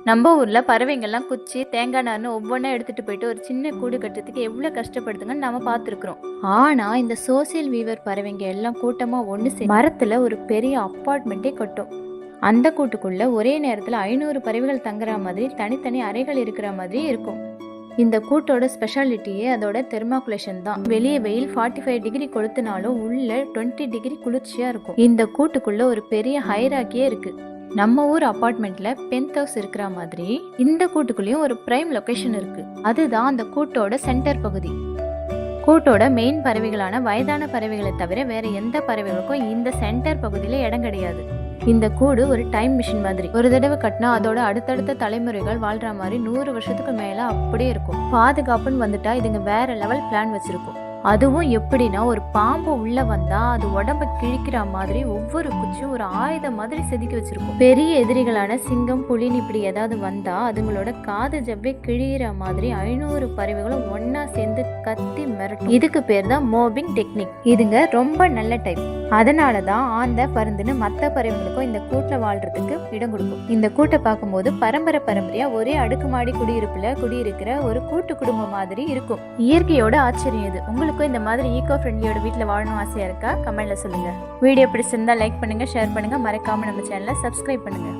நம்ம ஊர்ல பறவைங்கள்லாம் குச்சி தேங்காய் நார்னு ஒவ்வொன்றா எடுத்துட்டு போயிட்டு ஒரு சின்ன கூடு கட்டுறதுக்கு எவ்வளவு கஷ்டப்படுதுங்கன்னு நாம பார்த்துருக்குறோம். ஆனா இந்த சோசியல் வீவர் பறவைங்க எல்லாம் கூட்டமா ஒன்று சேர்ந்து மரத்துல ஒரு பெரிய அப்பார்ட்மெண்ட்டே கட்டும். அந்த கூட்டுக்குள்ள ஒரே நேரத்துல 500 பறவைகள் தங்குற மாதிரி தனித்தனி அறைகள் இருக்கிற மாதிரி இருக்கும். இந்த கூட்டோட ஸ்பெஷாலிட்டியே அதோட தெர்மாகுலேஷன் தான். வெளியே வெயில் 45 டிகிரி கொளுத்தினாலும் உள்ள 20 டிகிரி குளிர்ச்சியா இருக்கும். இந்த கூட்டுக்குள்ள ஒரு பெரிய ஹைராக்கியே இருக்கு. நம்ம ஊர் அபார்ட்மெண்ட்ல பென்த் ஹவுஸ் இருக்கிற மாதிரி இந்த கூட்டுக்குள்ளேயும் ஒரு பிரைம் லொகேஷன் இருக்கு. அதுதான் அந்த கூட்டோட சென்டர் பகுதி. கூட்டோட மெயின் பறவைகளான வயதான பறவைகளை தவிர வேற எந்த பறவைகளுக்கும் இந்த சென்டர் பகுதியில இடம் கிடையாது. இந்த கூடு ஒரு டைம் மிஷின் மாதிரி. ஒரு தடவை கட்டினா அதோட அடுத்தடுத்த தலைமுறைகள் வாழ்ற மாதிரி 100 வருஷத்துக்கு மேல அப்படியே இருக்கும். பாதுகாப்புன்னு வந்துட்டா இதுங்க வேற லெவல் பிளான் வச்சிருக்கும். அதுவும் எப்படின்னா, ஒரு பாம்பு உள்ள வந்தா அது உடம்ப கிழிக்கிற மாதிரி ஒவ்வொரு குச்சியும் ஒரு ஆயுதம் மாதிரி செதுக்கி வச்சிருக்கும். பெரிய எதிரிகளான சிங்கம், புலின்னு இப்படி ஏதாவது வந்தா அதுங்களோட காது ஜவ்வே கிழிகிற மாதிரி 500 பறவைகளும் ஒன்னா சேர்ந்து கத்தி மிரட்டும். இதுக்கு பேர் தான் மோபிங் டெக்னிக். இதுங்க ரொம்ப நல்ல டைப். அதனாலதான் ஆந்த பருந்துன்னு மற்ற பறவைகளுக்கும் இந்த கூட்டுல வாழ்றதுக்கு இடம் கொடுக்கும். இந்த கூட்டை பார்க்கும்போது பரம்பரையா ஒரே அடுக்குமாடி குடியிருப்புல குடியிருக்கிற ஒரு கூட்டு குடும்பம் மாதிரி இருக்கும். இயற்கையோட ஆச்சரியம் இது. உங்களுக்கு இந்த மாதிரி ஈகோ ஃப்ரெண்ட்லியோட வீட்டில் வாழணும் ஆசையா இருக்கா? கமெண்ட்ல சொல்லுங்க. வீடியோ பிடிச்சிருந்தா லைக் பண்ணுங்க, ஷேர் பண்ணுங்க, மறக்காம நம்ம சேனலை சப்ஸ்கிரைப் பண்ணுங்க.